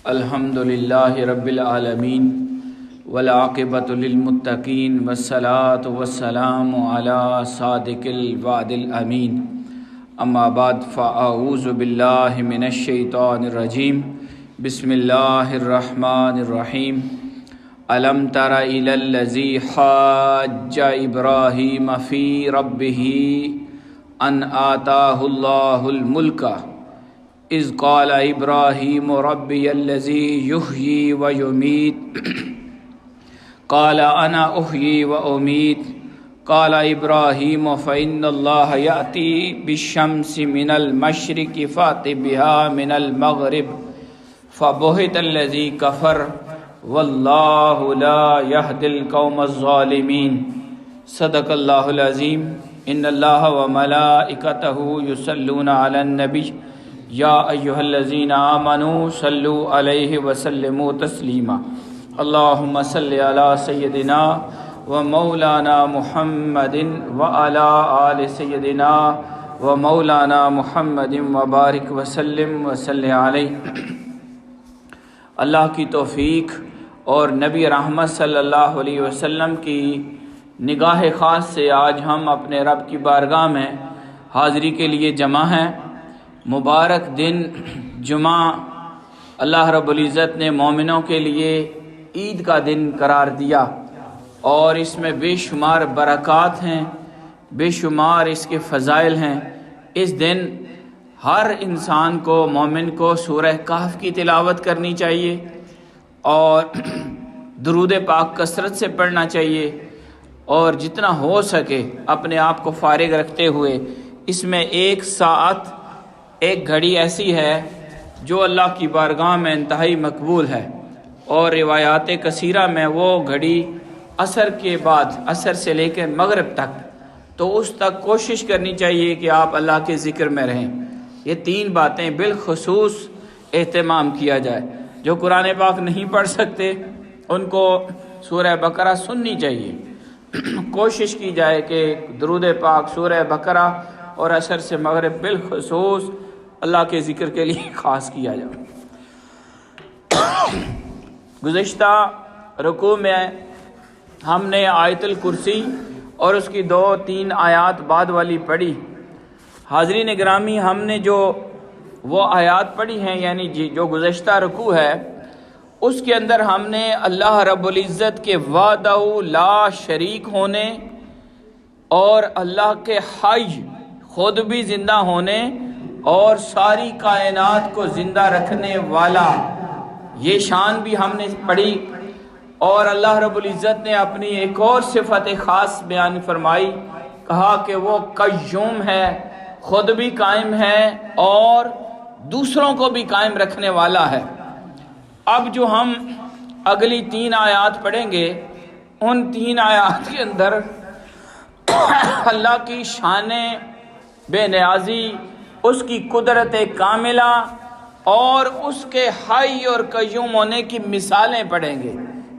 الحمدللہ رب العالمین والعاقبۃ للمتقین والصلاۃ والسلام علی صادق الوعد الامین اما بعد فاعوذ باللہ من الشیطان الرجیم بسم اللہ الرحمن الرحیم الم تر الی الذی حاج ابراہیم فی ربہ ان آتاہ اللہ الملک اذ قال ابراہیم ربی الذی یحیی و یمیت قال انا احیی و امیت قال ابراہیم فإن اللہ یأتی بالشمس من المشرق فأت بها من المغرب فبہت الذی کفر واللہ لا یہدی القوم الظالمین۔ صدق اللہ العظیم۔ ان اللہ وملائکتہ یصلون علی النبی یا ایھا الذین آمنوا صلوا علیہ وسلموا تسلیما۔ اللہم صل علی سیدنا و مولانا محمد وعلی آل سیدنا و مولانا محمد وبارک وسلم وصلی علیہ۔ اللہ کی توفیق اور نبی رحمت صلی اللہ علیہ وسلم کی نگاہ خاص سے آج ہم اپنے رب کی بارگاہ میں حاضری کے لیے جمع ہیں۔ مبارک دن جمعہ اللہ رب العزت نے مومنوں کے لیے عید کا دن قرار دیا اور اس میں بے شمار برکات ہیں، بے شمار اس کے فضائل ہیں۔ اس دن ہر انسان کو، مومن کو سورہ کہف کی تلاوت کرنی چاہیے اور درود پاک کثرت سے پڑھنا چاہیے، اور جتنا ہو سکے اپنے آپ کو فارغ رکھتے ہوئے اس میں ایک ساعت، ایک گھڑی ایسی ہے جو اللہ کی بارگاہ میں انتہائی مقبول ہے، اور روایات کثیرہ میں وہ گھڑی عصر کے بعد، عصر سے لے کر مغرب تک، تو اس تک کوشش کرنی چاہیے کہ آپ اللہ کے ذکر میں رہیں۔ یہ تین باتیں بالخصوص اہتمام کیا جائے۔ جو قرآن پاک نہیں پڑھ سکتے ان کو سورہ بقرہ سننی چاہیے۔ کوشش کی جائے کہ درود پاک، سورہ بقرہ اور عصر سے مغرب بالخصوص اللہ کے ذکر کے لیے خاص کیا جائے۔ گزشتہ رکوع میں ہم نے آیت الکرسی اور اس کی 2-3 آیات بعد والی پڑھی۔ حاضرین گرامی، ہم نے جو وہ آیات پڑھی ہیں، یعنی جو گزشتہ رکوع ہے، اس کے اندر ہم نے اللہ رب العزت کے وحدہ لا شریک ہونے اور اللہ کے حی، خود بھی زندہ ہونے اور ساری کائنات کو زندہ رکھنے والا، یہ شان بھی ہم نے پڑھی، اور اللہ رب العزت نے اپنی ایک اور صفت خاص بیان فرمائی، کہا کہ وہ قیوم ہے، خود بھی قائم ہے اور دوسروں کو بھی قائم رکھنے والا ہے۔ اب جو ہم اگلی 3 آیات پڑھیں گے، ان 3 آیات کے اندر اللہ کی شان بے نیازی، اس کی قدرت کاملہ اور اس کے حی اور قیوم ہونے کی مثالیں پڑھیں گے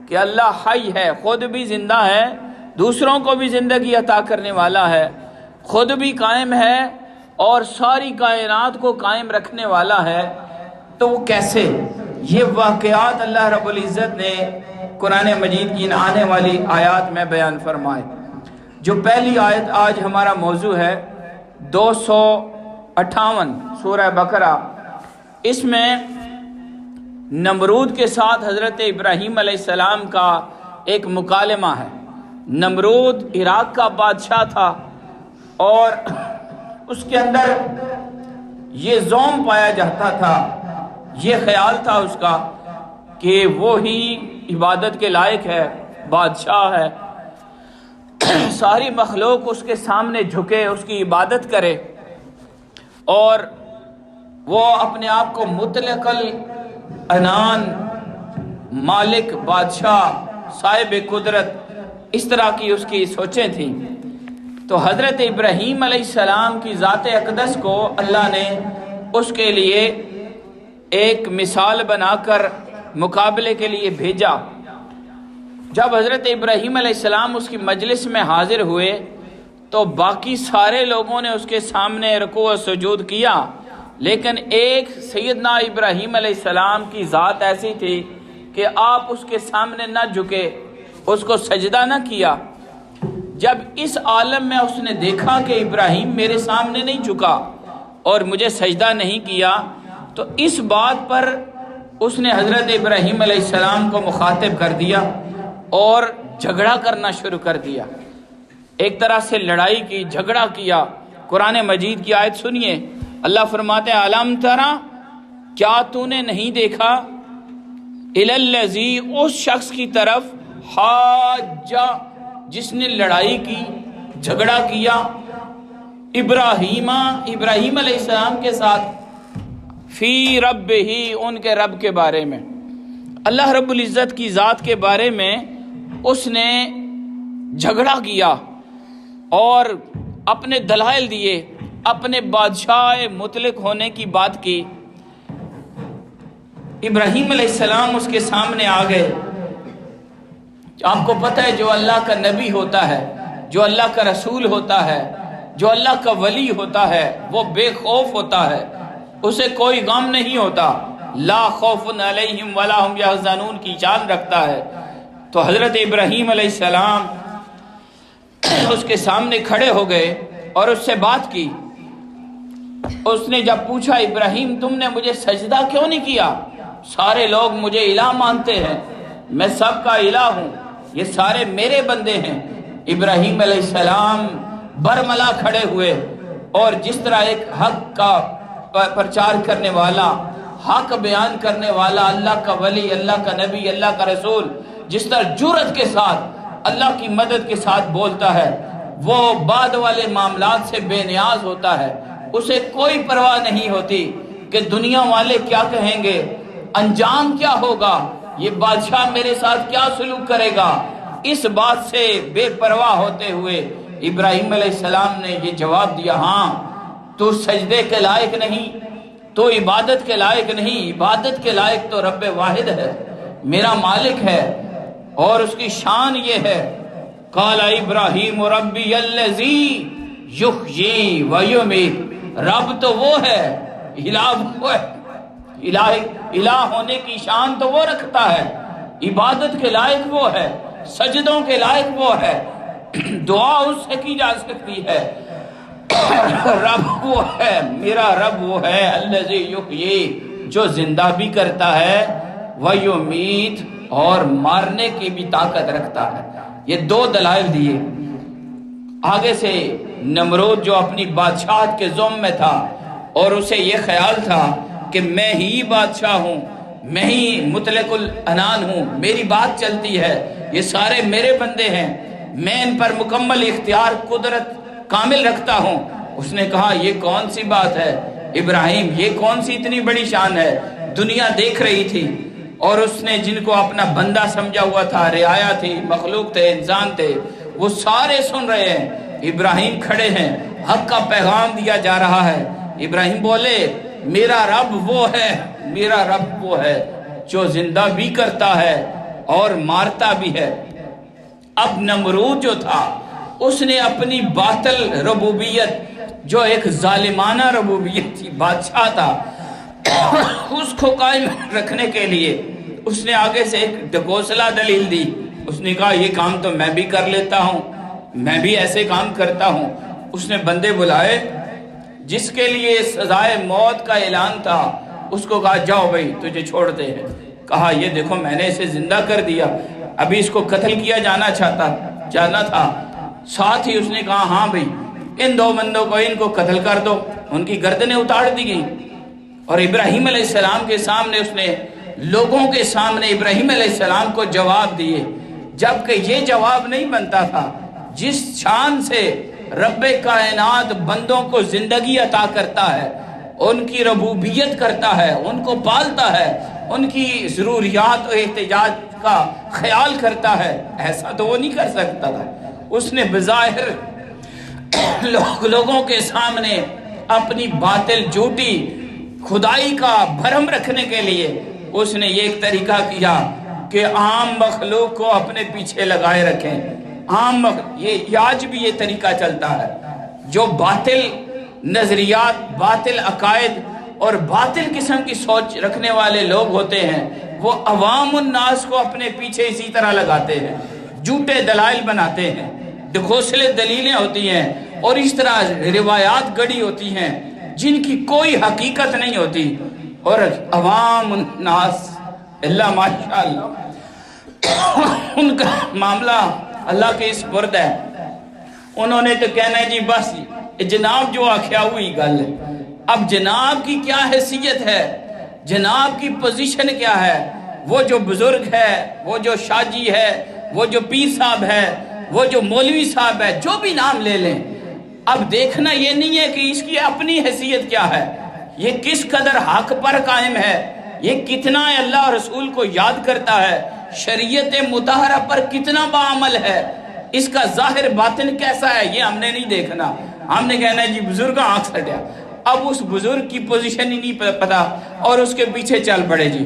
کہ اللہ حی ہے، خود بھی زندہ ہے، دوسروں کو بھی زندگی عطا کرنے والا ہے، خود بھی قائم ہے اور ساری کائنات کو قائم رکھنے والا ہے۔ تو وہ کیسے؟ یہ واقعات اللہ رب العزت نے قرآن مجید کی آنے والی آیات میں بیان فرمائے۔ جو پہلی آیت آج ہمارا موضوع ہے، 258 سورہ بقرہ، اس میں نمرود کے ساتھ حضرت ابراہیم علیہ السلام کا ایک مکالمہ ہے۔ نمرود عراق کا بادشاہ تھا اور اس کے اندر یہ زوم پایا جاتا تھا، یہ خیال تھا اس کا کہ وہی عبادت کے لائق ہے، بادشاہ ہے، ساری مخلوق اس کے سامنے جھکے، اس کی عبادت کرے، اور وہ اپنے آپ کو مطلق العنان، مالک، بادشاہ، صاحب قدرت، اس طرح کی اس کی سوچیں تھیں۔ تو حضرت ابراہیم علیہ السلام کی ذات اقدس کو اللہ نے اس کے لیے ایک مثال بنا کر مقابلے کے لیے بھیجا۔ جب حضرت ابراہیم علیہ السلام اس کی مجلس میں حاضر ہوئے تو باقی سارے لوگوں نے اس کے سامنے رکوع و سجود کیا، لیکن ایک سیدنا ابراہیم علیہ السلام کی ذات ایسی تھی کہ آپ اس کے سامنے نہ جھکے، اس کو سجدہ نہ کیا۔ جب اس عالم میں اس نے دیکھا کہ ابراہیم میرے سامنے نہیں جھکا اور مجھے سجدہ نہیں کیا، تو اس بات پر اس نے حضرت ابراہیم علیہ السلام کو مخاطب کر دیا اور جھگڑا کرنا شروع کر دیا، ایک طرح سے لڑائی کی، جھگڑا کیا۔ قرآن مجید کی آیت سنیے، اللہ فرماتے ہیں الم ترا، کیا تو نے نہیں دیکھا، الی الذی، اس شخص کی طرف، حاجہ، جس نے لڑائی کی، جھگڑا کیا، ابراہیم علیہ السلام کے ساتھ، فی ربہ، ان کے رب کے بارے میں، اللہ رب العزت کی ذات کے بارے میں اس نے جھگڑا کیا اور اپنے دلائل دیے، اپنے بادشاہ مطلق ہونے کی بات کی۔ ابراہیم علیہ السلام اس کے سامنے آ گئے۔ آپ کو پتہ ہے جو اللہ کا نبی ہوتا ہے، جو اللہ کا رسول ہوتا ہے، جو اللہ کا ولی ہوتا ہے، وہ بے خوف ہوتا ہے، اسے کوئی غم نہیں ہوتا، لا خوف علیہم ولا هم یحزنون کی جان رکھتا ہے۔ تو حضرت ابراہیم علیہ السلام اس کے سامنے کھڑے ہو گئے اور اس سے بات کی۔ اس نے جب پوچھا ابراہیم تم نے مجھے سجدہ کیوں نہیں کیا؟ سارے لوگ مجھے الہ مانتے ہیں، میں سب کا الہ ہوں، یہ سارے میرے بندے ہیں۔ ابراہیم علیہ السلام برملا کھڑے ہوئے اور جس طرح ایک حق کا پرچار کرنے والا، حق بیان کرنے والا، اللہ کا ولی، اللہ کا نبی، اللہ کا رسول جس طرح جرأت کے ساتھ اللہ کی مدد کے ساتھ بولتا ہے، وہ بعد والے معاملات سے بے نیاز ہوتا ہے، اسے کوئی پرواہ نہیں ہوتی کہ دنیا والے کیا کہیں گے، انجام کیا ہوگا، یہ بادشاہ میرے ساتھ کیا سلوک کرے گا۔ اس بات سے بے پرواہ ہوتے ہوئے ابراہیم علیہ السلام نے یہ جواب دیا، ہاں تو سجدے کے لائق نہیں، تو عبادت کے لائق نہیں، عبادت کے لائق تو رب واحد ہے، میرا مالک ہے، اور اس کی شان یہ ہے، قال ابراہیم ربی الذی یحیی و یمیت، رب تو وہ ہے، الہ وہ ہے، الہ ہونے کی شان تو وہ رکھتا ہے، عبادت کے لائق وہ ہے، سجدوں کے لائق وہ ہے، دعا اس سے کی جا سکتی ہے، رب وہ ہے، میرا رب وہ ہے، الذی یحیی، جو زندہ بھی کرتا ہے، ویمیت، اور مارنے کی بھی طاقت رکھتا ہے۔ یہ دو دلائل دیے۔ آگے سے نمرود جو اپنی بادشاہت کے ذم میں تھا اور اسے یہ خیال تھا کہ میں ہی بادشاہ ہوں، میں ہی مطلق العنان ہوں، میری بات چلتی ہے، یہ سارے میرے بندے ہیں، میں ان پر مکمل اختیار، قدرت کامل رکھتا ہوں۔ اس نے کہا یہ کون سی بات ہے ابراہیم، یہ کون سی اتنی بڑی شان ہے؟ دنیا دیکھ رہی تھی اور اس نے جن کو اپنا بندہ سمجھا ہوا تھا، رعایا تھی، مخلوق تھے، انسان تھے، وہ سارے سن رہے ہیں، ابراہیم کھڑے ہیں، حق کا پیغام دیا جا رہا ہے۔ ابراہیم بولے میرا رب وہ ہے، میرا رب وہ ہے جو زندہ بھی کرتا ہے اور مارتا بھی ہے۔ اب نمرود جو تھا اس نے اپنی باطل ربوبیت، جو ایک ظالمانہ ربوبیت تھی، بادشاہ تھا، اس کو قائم رکھنے کے لیے اس نے آگے سے ایک ڈھکوسلا دلیل دی۔ اس نے کہا یہ کام تو میں بھی کر لیتا ہوں، میں بھی ایسے کام کرتا ہوں۔ اس نے بندے بلائے، جس کے لیے سزائے موت کا اعلان تھا، اس کو کہا جاؤ بھائی تجھے چھوڑتے ہیں۔ کہا یہ دیکھو میں نے اسے زندہ کر دیا، ابھی اس کو قتل کیا جانا تھا۔ ساتھ ہی اس نے کہا ہاں بھائی ان دو بندوں کو، ان کو قتل کر دو۔ ان کی گردنیں اتار دی گئیں اور ابراہیم علیہ السلام کے سامنے اس نے، لوگوں کے سامنے ابراہیم علیہ السلام کو جواب دیے، جبکہ یہ جواب نہیں بنتا تھا۔ جس شان سے رب کائنات بندوں کو زندگی عطا کرتا ہے، ان کی ربوبیت کرتا ہے، ان کو پالتا ہے، ان کی ضروریات و احتیاج کا خیال کرتا ہے، ایسا تو وہ نہیں کر سکتا تھا۔ اس نے بظاہر لوگوں کے سامنے اپنی باطل جھوٹی خدائی کا بھرم رکھنے کے لیے اس نے یہ ایک طریقہ کیا کہ عام مخلوق کو اپنے پیچھے لگائے رکھیں۔ یہ آج بھی یہ طریقہ چلتا ہے، جو باطل نظریات، باطل عقائد اور باطل قسم کی سوچ رکھنے والے لوگ ہوتے ہیں، وہ عوام الناس کو اپنے پیچھے اسی طرح لگاتے ہیں، جھوٹے دلائل بناتے ہیں، گھوسلے دلیلیں ہوتی ہیں اور اس طرح روایات گڑی ہوتی ہیں جن کی کوئی حقیقت نہیں ہوتی، اور عوام الناس اللہ ماشاءاللہ ان کا معاملہ اللہ کے اس برد ہے۔ انہوں نے تو کہنا ہے جی بس جناب جو آخیا ہوئی گل ہے۔ اب جناب کی کیا حیثیت ہے، جناب کی پوزیشن کیا ہے؟ وہ جو بزرگ ہے، وہ جو شاجی ہے، وہ جو پیر صاحب ہے، وہ جو مولوی صاحب ہے، جو بھی نام لے لیں، اب دیکھنا یہ نہیں ہے کہ اس کی اپنی حیثیت کیا ہے، یہ کس قدر حق پر قائم ہے، یہ کتنا اللہ اور رسول کو یاد کرتا ہے، شریعت مطہرہ پر کتنا بعمل ہے، اس کا ظاہر باطن کیسا ہے، یہ ہم نے نہیں دیکھنا۔ ہم نے کہنا ہے جی بزرگ آنکھ سٹیا، اب اس بزرگ کی پوزیشن ہی نہیں پتا اور اس کے پیچھے چل پڑے جی،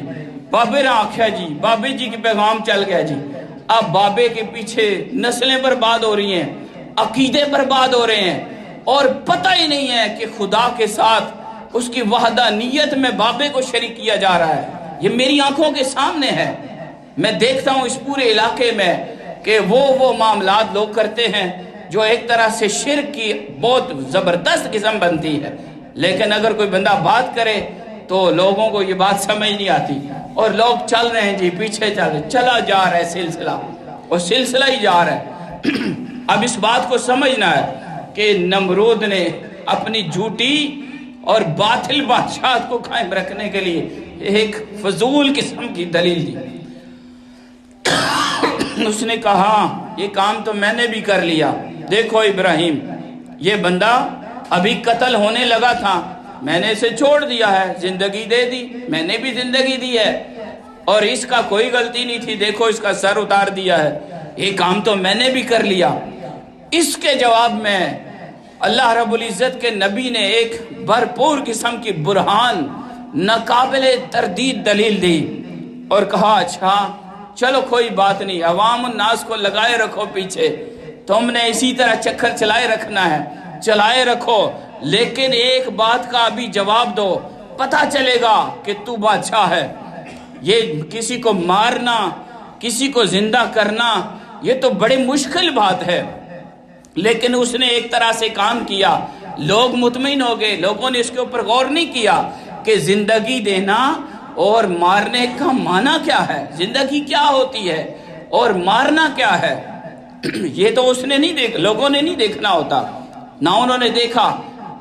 بابے نے آکھیا جی، بابے جی کی پیغام چل گیا جی۔ اب بابے کے پیچھے نسلیں برباد ہو رہی ہیں، عقیدے برباد ہو رہے ہیں، اور پتہ ہی نہیں ہے کہ خدا کے ساتھ اس کی وحدانیت میں بابے کو شریک کیا جا رہا ہے۔ یہ میری آنکھوں کے سامنے ہے، میں دیکھتا ہوں اس پورے علاقے میں کہ وہ معاملات لوگ کرتے ہیں جو ایک طرح سے شرک کی بہت زبردست قسم بنتی ہے، لیکن اگر کوئی بندہ بات کرے تو لوگوں کو یہ بات سمجھ نہیں آتی، اور لوگ چل رہے ہیں جی پیچھے چلا جا رہا ہے سلسلہ، اور سلسلہ ہی جا رہا ہے۔ اب اس بات کو سمجھنا ہے کہ نمرود نے اپنی جھوٹی اور باطل بادشاہت کو قائم رکھنے کے لیے ایک فضول قسم کی دلیل دی۔ اس نے کہا یہ کام تو میں نے بھی کر لیا، دیکھو ابراہیم یہ بندہ ابھی قتل ہونے لگا تھا، میں نے اسے چھوڑ دیا ہے، زندگی دے دی، میں نے بھی زندگی دی ہے، اور اس کا کوئی غلطی نہیں تھی، دیکھو اس کا سر اتار دیا ہے، یہ کام تو میں نے بھی کر لیا۔ اس کے جواب میں اللہ رب العزت کے نبی نے ایک بھرپور قسم کی برہان، ناقابل تردید دلیل دی اور کہا اچھا چلو کوئی بات نہیں، عوام الناس کو لگائے رکھو پیچھے، تم نے اسی طرح چکر چلائے رکھنا ہے، چلائے رکھو، لیکن ایک بات کا ابھی جواب دو، پتہ چلے گا کہ تو بادشاہ ہے۔ یہ کسی کو مارنا، کسی کو زندہ کرنا، یہ تو بڑی مشکل بات ہے، لیکن اس نے ایک طرح سے کام کیا، لوگ مطمئن ہو گئے، لوگوں نے اس کے اوپر غور نہیں کیا کہ زندگی دینا اور مارنے کا معنی کیا ہے، زندگی کیا ہوتی ہے اور مارنا کیا ہے، یہ تو اس نے نہیں لوگوں نے نہیں دیکھنا ہوتا، نہ انہوں نے دیکھا۔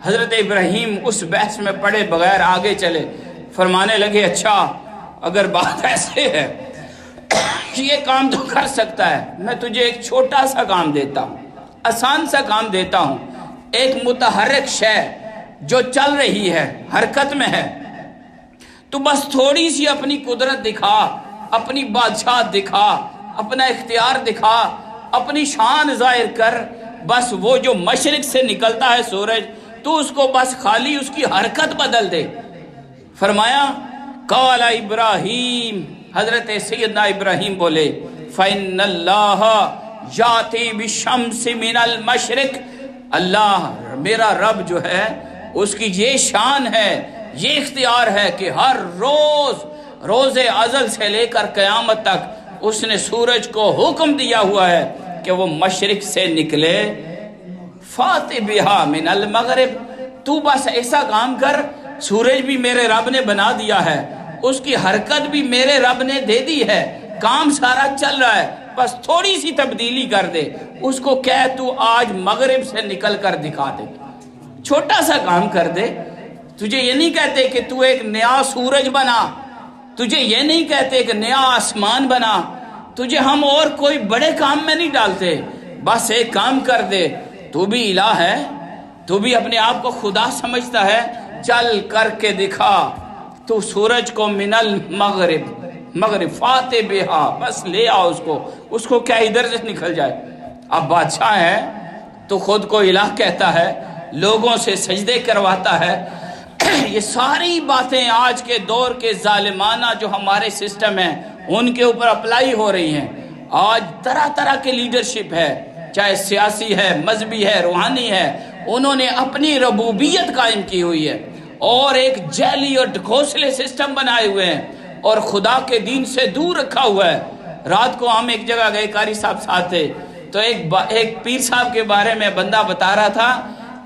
حضرت ابراہیم اس بحث میں پڑے بغیر آگے چلے، فرمانے لگے اچھا اگر بات ایسے ہے یہ کام تو کر سکتا ہے، میں تجھے ایک چھوٹا سا کام دیتا ہوں، آسان سا کام دیتا ہوں، ایک متحرک شے جو چل رہی ہے، حرکت میں ہے، تو بس تھوڑی سی اپنی قدرت دکھا، اپنی بادشاہت دکھا، اپنا اختیار دکھا، اپنی شان ظاہر کر، بس وہ جو مشرق سے نکلتا ہے سورج، تو اس کو بس خالی اس کی حرکت بدل دے۔ فرمایا قال ابراہیم، حضرت سیدنا ابراہیم بولے فَإِنَّ اللَّهَ يَأْتِي بِالشَّمْسِ مِنَ الْمَشْرِقِ، اللہ میرا رب جو ہے اس کی یہ شان ہے، یہ اختیار ہے کہ ہر روز ازل سے لے کر قیامت تک اس نے سورج کو حکم دیا ہوا ہے کہ وہ مشرق سے نکلے، فَاتِ بِهَا مِنَ الْمَغْرِبِ، تو بس ایسا کام کر، سورج بھی میرے رب نے بنا دیا ہے، اس کی حرکت بھی میرے رب نے دے دی ہے، کام سارا چل رہا ہے، بس تھوڑی سی تبدیلی کر دے، اس کو کہہ تو آج مغرب سے نکل کر دکھا دے، چھوٹا سا کام کر دے۔ تجھے یہ نہیں کہتے کہ تو ایک نیا سورج بنا، تجھے یہ نہیں کہتے کہ نیا آسمان بنا، تجھے ہم اور کوئی بڑے کام میں نہیں ڈالتے، بس ایک کام کر دے، تو بھی الہ ہے، تو بھی اپنے آپ کو خدا سمجھتا ہے، چل کر کے دکھا، تو سورج کو من المغرب فاتح بہا، بس لے آؤ اس کو کیا ادھر سے نکل جائے۔ اب بادشاہ ہے تو خود کو الہ کہتا ہے، لوگوں سے سجدے کرواتا ہے، یہ ساری باتیں آج کے دور کے ظالمانہ جو ہمارے سسٹم ہیں ان کے اوپر اپلائی ہو رہی ہیں۔ آج طرح طرح کے لیڈرشپ ہے، چاہے سیاسی ہے، مذہبی ہے، روحانی ہے، انہوں نے اپنی ربوبیت قائم کی ہوئی ہے، اور ایک جیلی اور گھونسلے سسٹم بنائے ہوئے ہیں اور خدا کے دین سے دور رکھا ہوا ہے۔ رات کو ہم ایک جگہ گئے، قاری صاحب ساتھ تھے، تو ایک پیر صاحب کے بارے میں بندہ بتا رہا تھا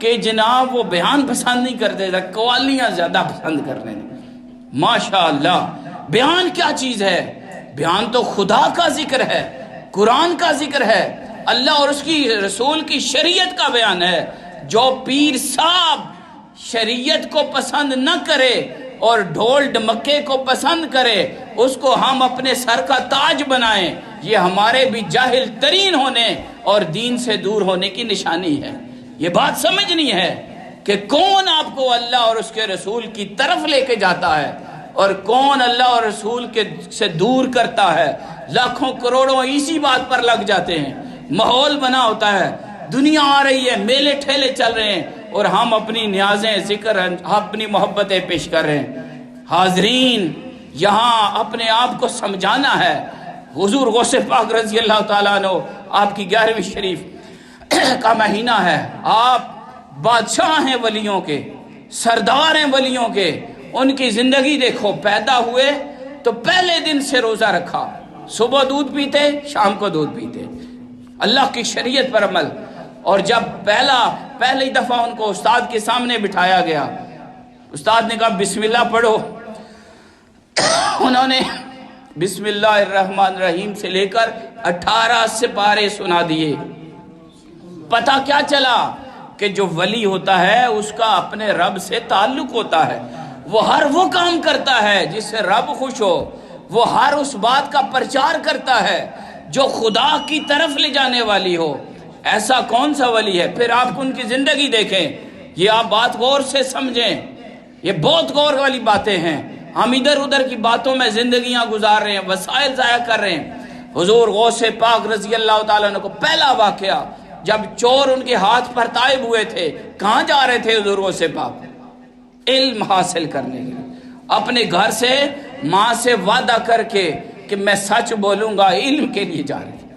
کہ جناب وہ بیان پسند نہیں کرتے تھے، قوالیاں زیادہ پسند کرنے تھے۔ ماشاءاللہ، بیان کیا چیز ہے؟ بیان تو خدا کا ذکر ہے، قرآن کا ذکر ہے، اللہ اور اس کی رسول کی شریعت کا بیان ہے۔ جو پیر صاحب شریعت کو پسند نہ کرے اور ڈھول ڈمکے کو پسند کرے، اس کو ہم اپنے سر کا تاج بنائیں، یہ ہمارے بھی جاہل ترین ہونے اور دین سے دور ہونے کی نشانی ہے۔ یہ بات سمجھنی ہے کہ کون آپ کو اللہ اور اس کے رسول کی طرف لے کے جاتا ہے اور کون اللہ اور رسول کے سے دور کرتا ہے۔ لاکھوں کروڑوں اسی بات پر لگ جاتے ہیں، ماحول بنا ہوتا ہے، دنیا آ رہی ہے، میلے ٹھیلے چل رہے ہیں اور ہم اپنی نیازیں، ذکر، اپنی محبتیں پیش کر رہے ہیں۔ حاضرین، یہاں اپنے آپ کو سمجھانا ہے۔ حضور غوث پاک رضی اللہ تعالیٰ عنہ، آپ کی 11ویں شریف کا مہینہ ہے، آپ بادشاہ ہیں ولیوں کے، سردار ہیں ولیوں کے۔ ان کی زندگی دیکھو، پیدا ہوئے تو پہلے دن سے روزہ رکھا، صبح دودھ پیتے، شام کو دودھ پیتے، اللہ کی شریعت پر عمل۔ اور جب پہلی دفعہ ان کو استاد کے سامنے بٹھایا گیا، استاد نے کہا بسم اللہ پڑھو، انہوں نے بسم اللہ الرحمن الرحیم سے لے کر 18 سپارے سنا دیے۔ پتہ کیا چلا کہ جو ولی ہوتا ہے اس کا اپنے رب سے تعلق ہوتا ہے، وہ ہر وہ کام کرتا ہے جس سے رب خوش ہو، وہ ہر اس بات کا پرچار کرتا ہے جو خدا کی طرف لے جانے والی ہو۔ ایسا کون سا ولی ہے؟ پھر آپ ان کی زندگی دیکھیں، یہ آپ بات غور سے سمجھیں، یہ بہت غور والی باتیں ہیں۔ ہم ادھر ادھر کی باتوں میں زندگیاں گزار رہے ہیں، وسائل ضائع کر رہے ہیں۔ حضور غوث پاک رضی اللہ تعالیٰ عنہ کو پہلا واقعہ جب چور ان کے ہاتھ پر طائب ہوئے تھے، کہاں جا رہے تھے حضور غوث پاک؟ علم حاصل کرنے کے لیے، اپنے گھر سے ماں سے وعدہ کر کے کہ میں سچ بولوں گا، علم کے لیے جا رہے تھے۔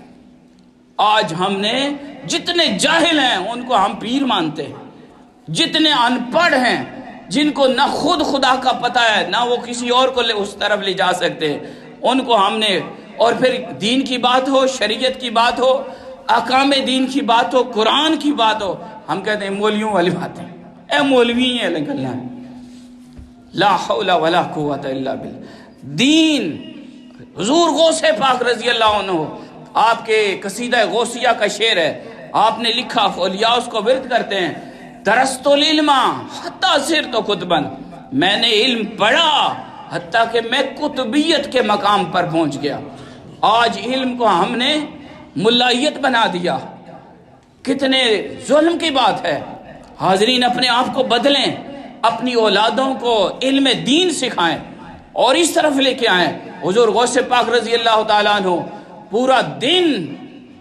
آج ہم نے جتنے جاہل ہیں ان کو ہم پیر مانتے ہیں، جتنے ان پڑھ ہیں جن کو نہ خود خدا کا پتہ ہے نہ وہ کسی اور کو اس طرف لے جا سکتے ہیں، ان کو ہم نے، اور پھر دین کی بات ہو، شریعت کی بات ہو، احکام دین کی بات ہو، قرآن کی بات ہو، ہم کہتے ہیں مولویوں والی باتیں، اے مولوی ہیں نکلنا ہے۔ لا حول ولا قوت الا باللہ۔ دین، حضور غوث پاک رضی اللہ عنہ، آپ کے قصیدہ غوثیہ کا شعر ہے، آپ نے لکھا، اولیاء اس کو ورد کرتے ہیں، درست العلم حتی صرت قطبا، میں نے علم پڑھا حتیٰ کہ میں قطبیت کے مقام پر پہنچ گیا۔ آج علم کو ہم نے ملائیت بنا دیا، کتنے ظلم کی بات ہے۔ حاضرین، اپنے آپ کو بدلیں، اپنی اولادوں کو علم دین سکھائیں اور اس طرف لے کے آئیں۔ حضور غوث پاک رضی اللہ تعالیٰ عنہ پورا دن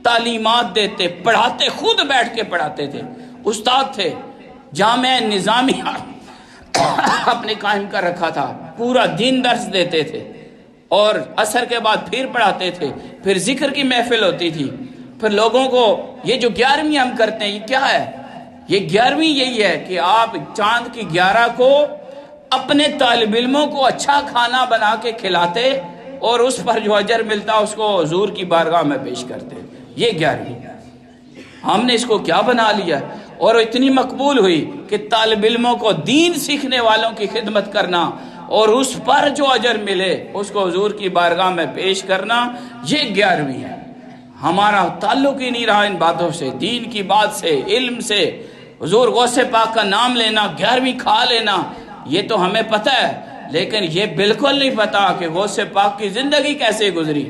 تعلیمات دیتے، پڑھاتے، خود بیٹھ کے پڑھاتے تھے، استاد تھے، جامعہ نظامیہ اپنے قائم کر رکھا تھا، پورا دن درس دیتے تھے اور عصر کے بعد پھر پڑھاتے تھے، پھر ذکر کی محفل ہوتی تھی، پھر لوگوں کو یہ جو 11ویں ہم کرتے ہیں یہ کیا ہے؟ یہ 11ویں یہی ہے کہ آپ چاند کی 11 کو اپنے طالب علموں کو اچھا کھانا بنا کے کھلاتے اور اس پر جو اجر ملتا اس کو حضور کی بارگاہ میں پیش کرتے۔ یہ 11ویں ہم نے اس کو کیا بنا لیا، اور اتنی مقبول ہوئی کہ طالب علموں کو دین سیکھنے والوں کی خدمت کرنا اور اس پر جو اجر ملے اس کو حضور کی بارگاہ میں پیش کرنا، یہ 11ویں ہے۔ ہمارا تعلق ہی نہیں رہا ان باتوں سے، دین کی بات سے، علم سے۔ حضور غوث پاک کا نام لینا، 11ویں کھا لینا، یہ تو ہمیں پتہ ہے، لیکن یہ بالکل نہیں پتا کہ غوث پاک کی زندگی کیسے گزری،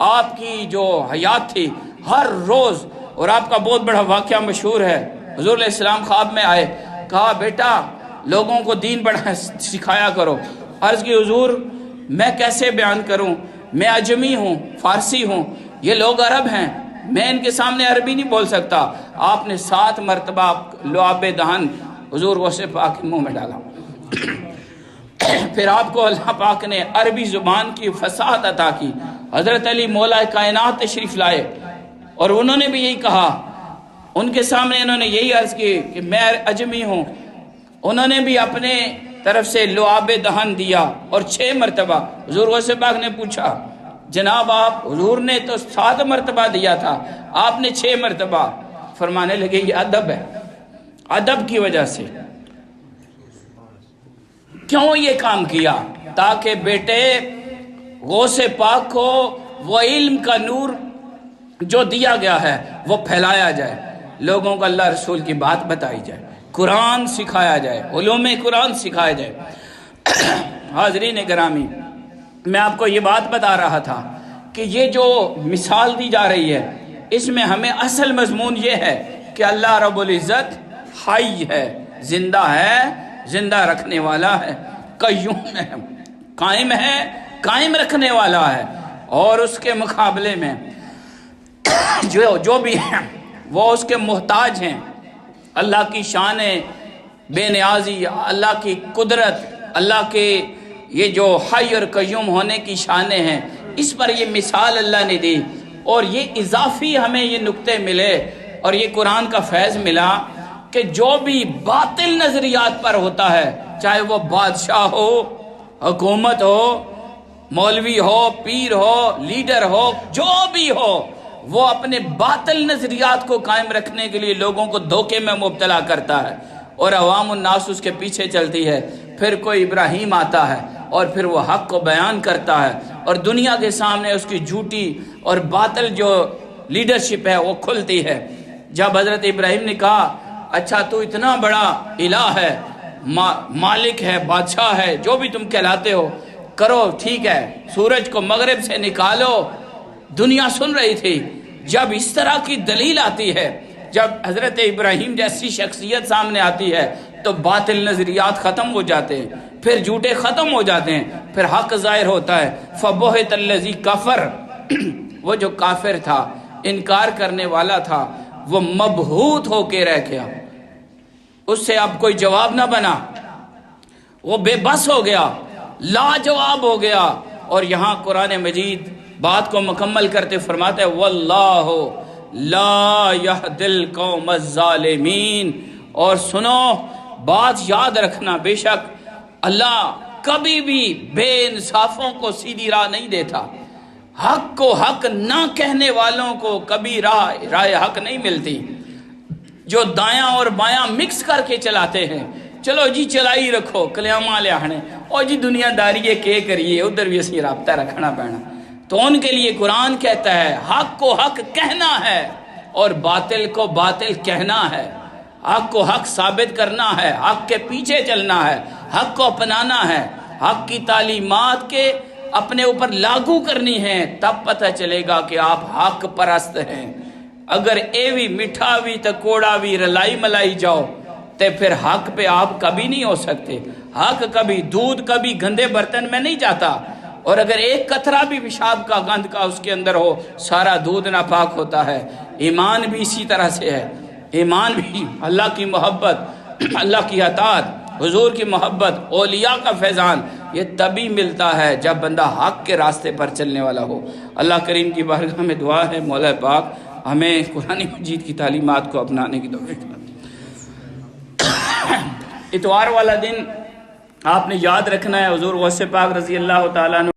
آپ کی جو حیات تھی ہر روز۔ اور آپ کا بہت بڑا واقعہ مشہور ہے، حضور علیہ السلام خواب میں آئے، کہا بیٹا لوگوں کو دین بڑا سکھایا کرو۔ عرض کی حضور میں کیسے بیان کروں، میں عجمی ہوں، فارسی ہوں، یہ لوگ عرب ہیں، میں ان کے سامنے عربی نہیں بول سکتا۔ آپ نے 7 مرتبہ لعاب دہن حضور غوث پاک کے منہ میں ڈالا، پھر آپ کو اللہ پاک نے عربی زبان کی فصاحت عطا کی۔ حضرت علی مولا کائنات تشریف لائے اور انہوں نے بھی یہی کہا، ان کے سامنے انہوں نے یہی عرض کی کہ میں عجمی ہوں۔ انہوں نے بھی اپنے طرف سے لعاب دہن دیا اور 6 مرتبہ۔ حضور غوث پاک نے پوچھا جناب آپ، حضور نے تو 7 مرتبہ دیا تھا، آپ نے 6 مرتبہ۔ فرمانے لگے یہ ادب ہے، ادب کی وجہ سے۔ کیوں یہ کام کیا؟ تاکہ بیٹے غوث پاک کو وہ علم کا نور جو دیا گیا ہے وہ پھیلایا جائے، لوگوں کو اللہ رسول کی بات بتائی جائے، قرآن سکھایا جائے، علوم قرآن سکھایا جائے۔ حاضرین گرامی، میں آپ کو یہ بات بتا رہا تھا کہ یہ جو مثال دی جا رہی ہے اس میں ہمیں اصل مضمون یہ ہے کہ اللہ رب العزت حی ہے، زندہ رکھنے والا ہے، قیوم ہے، قائم رکھنے والا ہے، اور اس کے مقابلے میں جو بھی ہیں وہ اس کے محتاج ہیں۔ اللہ کی شان بے نیازی، اللہ کی قدرت، اللہ کے یہ جو حی اور قیوم ہونے کی شانیں ہیں، اس پر یہ مثال اللہ نے دی، اور یہ اضافی ہمیں یہ نقطے ملے اور یہ قرآن کا فیض ملا کہ جو بھی باطل نظریات پر ہوتا ہے، چاہے وہ بادشاہ ہو، حکومت ہو، مولوی ہو، پیر ہو، لیڈر ہو، جو بھی ہو، وہ اپنے باطل نظریات کو قائم رکھنے کے لیے لوگوں کو دھوکے میں مبتلا کرتا ہے، اور عوام الناس اس کے پیچھے چلتی ہے۔ پھر کوئی ابراہیم آتا ہے اور پھر وہ حق کو بیان کرتا ہے، اور دنیا کے سامنے اس کی جھوٹی اور باطل جو لیڈرشپ ہے وہ کھلتی ہے۔ جب حضرت ابراہیم نے کہا اچھا تو اتنا بڑا الہ ہے، مالک ہے، بادشاہ ہے، جو بھی تم کہلاتے ہو کرو، ٹھیک ہے، سورج کو مغرب سے نکالو، دنیا سن رہی تھی۔ جب اس طرح کی دلیل آتی ہے، جب حضرت ابراہیم جیسی شخصیت سامنے آتی ہے تو باطل نظریات ختم ہو جاتے ہیں، پھر جھوٹے ختم ہو جاتے ہیں، پھر حق ظاہر ہوتا ہے۔ فَبُہِتَ الَّذِي کَفَرَ، وہ جو کافر تھا، انکار کرنے والا تھا، وہ مبہوت ہو کے رہ گیا، اس سے اب کوئی جواب نہ بنا، وہ بے بس ہو گیا، لاجواب ہو گیا۔ اور یہاں قرآن مجید بات کو مکمل کرتے فرماتا ہے واللہ لا یہدی القوم الظالمین۔ اور سنو، بات یاد رکھنا، بے شک اللہ کبھی بھی بے انصافوں کو سیدھی راہ نہیں دیتا، حق کو حق نہ کہنے والوں کو کبھی راہ حق نہیں ملتی۔ جو دایاں اور بایاں مکس کر کے چلاتے ہیں، چلو جی چلائی رکھو کلیاما لیانے، اور جی دنیا داری کے کریے، ادھر بھی اسی رابطہ رکھنا پینا۔ تو ان کے لیے قرآن کہتا ہے حق کو حق کہنا ہے اور باطل کو باطل کہنا ہے، حق کو حق ثابت کرنا ہے، حق کے پیچھے چلنا ہے، حق کو اپنانا ہے، حق کی تعلیمات کے اپنے اوپر لاگو کرنی ہے، تب پتہ چلے گا کہ آپ حق پرست ہیں۔ اگر ایوی مٹھا بھی تکوڑا بھی رلائی ملائی جاؤ تو پھر حق پہ آپ کبھی نہیں ہو سکتے۔ حق کبھی دودھ کبھی گندے برتن میں نہیں جاتا، اور اگر ایک قطرہ بھی پیشاب کا گند کا اس کے اندر ہو سارا دودھ ناپاک ہوتا ہے۔ ایمان بھی اسی طرح سے ہے، ایمان بھی اللہ کی محبت، اللہ کی اطاعت، حضور کی محبت، اولیاء کا فیضان، یہ تبھی ملتا ہے جب بندہ حق کے راستے پر چلنے والا ہو۔ اللہ کریم کی بارگاہ میں دعا ہے مولا پاک ہمیں قرآن مجید کی تعلیمات کو اپنانے کی توفیق عطا۔ اتوار والا دن آپ نے یاد رکھنا ہے، حضور غوث پاک رضی اللہ تعالیٰ عنہ